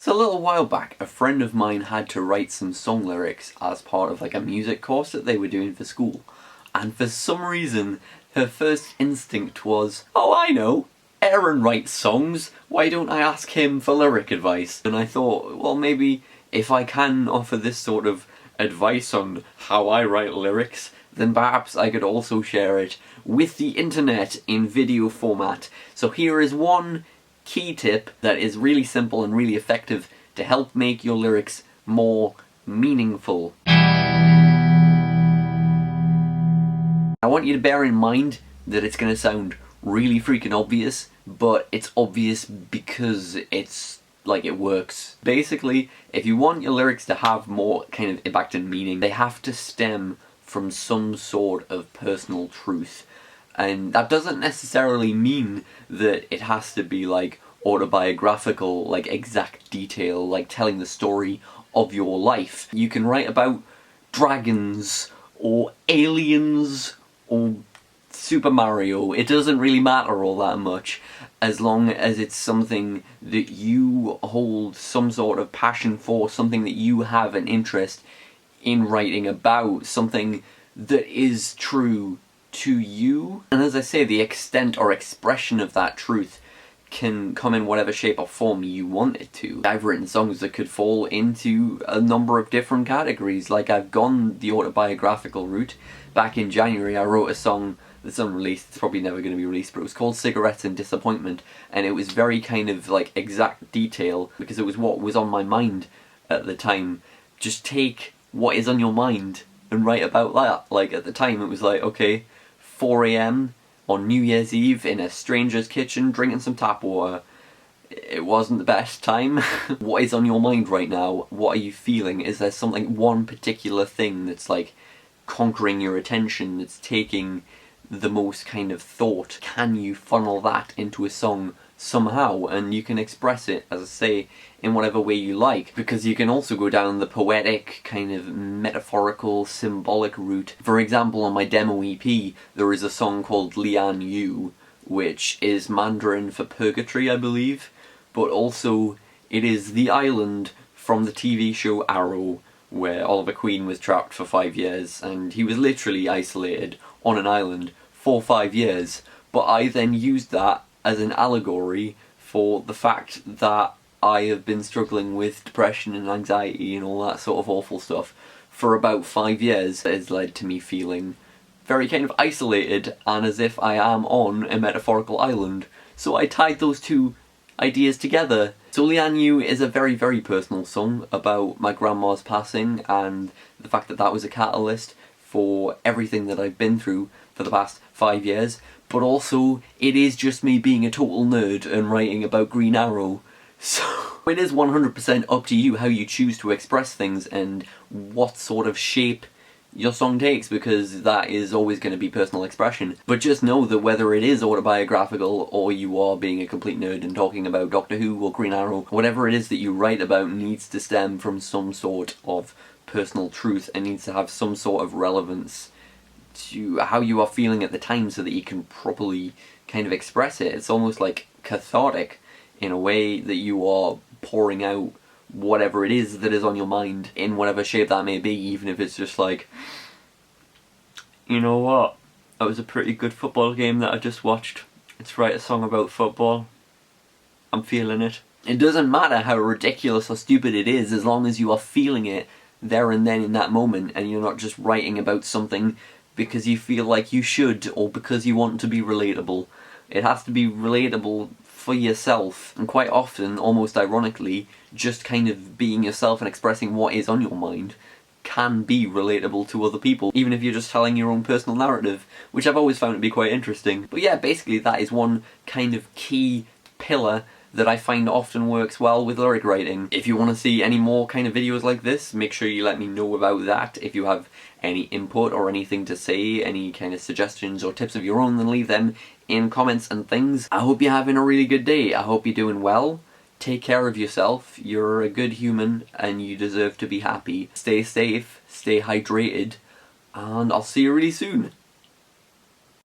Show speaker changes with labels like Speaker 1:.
Speaker 1: So a little while back, a friend of mine had to write some song lyrics as part of like a music course that they were doing for school. And for some reason, her first instinct was, oh, I know, Aaron writes songs, why don't I ask him for lyric advice? And I thought, well, maybe if I can offer this sort of advice on how I write lyrics, then perhaps I could also share it with the internet in video format. So here is one key tip that is really simple and really effective to help make your lyrics more meaningful. I want you to bear in mind that it's going to sound really freaking obvious, but it's obvious because it's like it works. Basically, if you want your lyrics to have more kind of impact and meaning, they have to stem from some sort of personal truth. And that doesn't necessarily mean that it has to be like autobiographical, like exact detail, like telling the story of your life. You can write about dragons or aliens or Super Mario. It doesn't really matter all that much, as long as it's something that you hold some sort of passion for, something that you have an interest in writing about, something that is true to you. And as I say, the extent or expression of that truth can come in whatever shape or form you want it to. I've written songs that could fall into a number of different categories. Like, I've gone the autobiographical route. Back in January I wrote a song that's unreleased, it's probably never going to be released, but it was called Cigarettes and Disappointment, and it was very kind of like exact detail because it was what was on my mind at the time. Just take what is on your mind and write about that. Like, at the time it was like, okay, 4 AM on New Year's Eve in a stranger's kitchen drinking some tap water. It wasn't the best time. What is on your mind right now? What are you feeling? Is there something, one particular thing that's like conquering your attention, that's taking the most kind of thought? Can you funnel that into a song somehow? And you can express it, as I say, in whatever way you like, because you can also go down the poetic, kind of metaphorical, symbolic route. For example, on my demo EP, there is a song called Lian Yu, which is Mandarin for purgatory, I believe, but also it is the island from the TV show Arrow, where Oliver Queen was trapped for 5 years, and he was literally isolated on an island for 5 years. But I then used that as an allegory for the fact that I have been struggling with depression and anxiety and all that sort of awful stuff for about 5 years. That has led to me feeling very kind of isolated and as if I am on a metaphorical island. So I tied those two ideas together. So Lian Yu is a very, very personal song about my grandma's passing and the fact that that was a catalyst for everything that I've been through for the past 5 years. But also, it is just me being a total nerd and writing about Green Arrow. So it is 100% up to you how you choose to express things and what sort of shape your song takes, because that is always going to be personal expression. But just know that whether it is autobiographical or you are being a complete nerd and talking about Doctor Who or Green Arrow, whatever it is that you write about needs to stem from some sort of personal truth and needs to have some sort of relevance to how you are feeling at the time so that you can properly kind of express it. It's almost like cathartic in a way that you are pouring out whatever it is that is on your mind in whatever shape that may be, even if it's just like, you know what, that was a pretty good football game that I just watched. Let's write a song about football. I'm feeling it. It doesn't matter how ridiculous or stupid it is, as long as you are feeling it there and then in that moment, and you're not just writing about something because you feel like you should or because you want to be relatable. It has to be relatable for yourself, and quite often, almost ironically, just kind of being yourself and expressing what is on your mind can be relatable to other people, even if you're just telling your own personal narrative, which I've always found to be quite interesting. But yeah, basically that is one kind of key pillar that I find often works well with lyric writing. If you want to see any more kind of videos like this, make sure you let me know about that. If you have any input or anything to say, any kind of suggestions or tips of your own, then leave them in comments and things. I hope you're having a really good day. I hope you're doing well. Take care of yourself. You're a good human and you deserve to be happy. Stay safe, stay hydrated, and I'll see you really soon.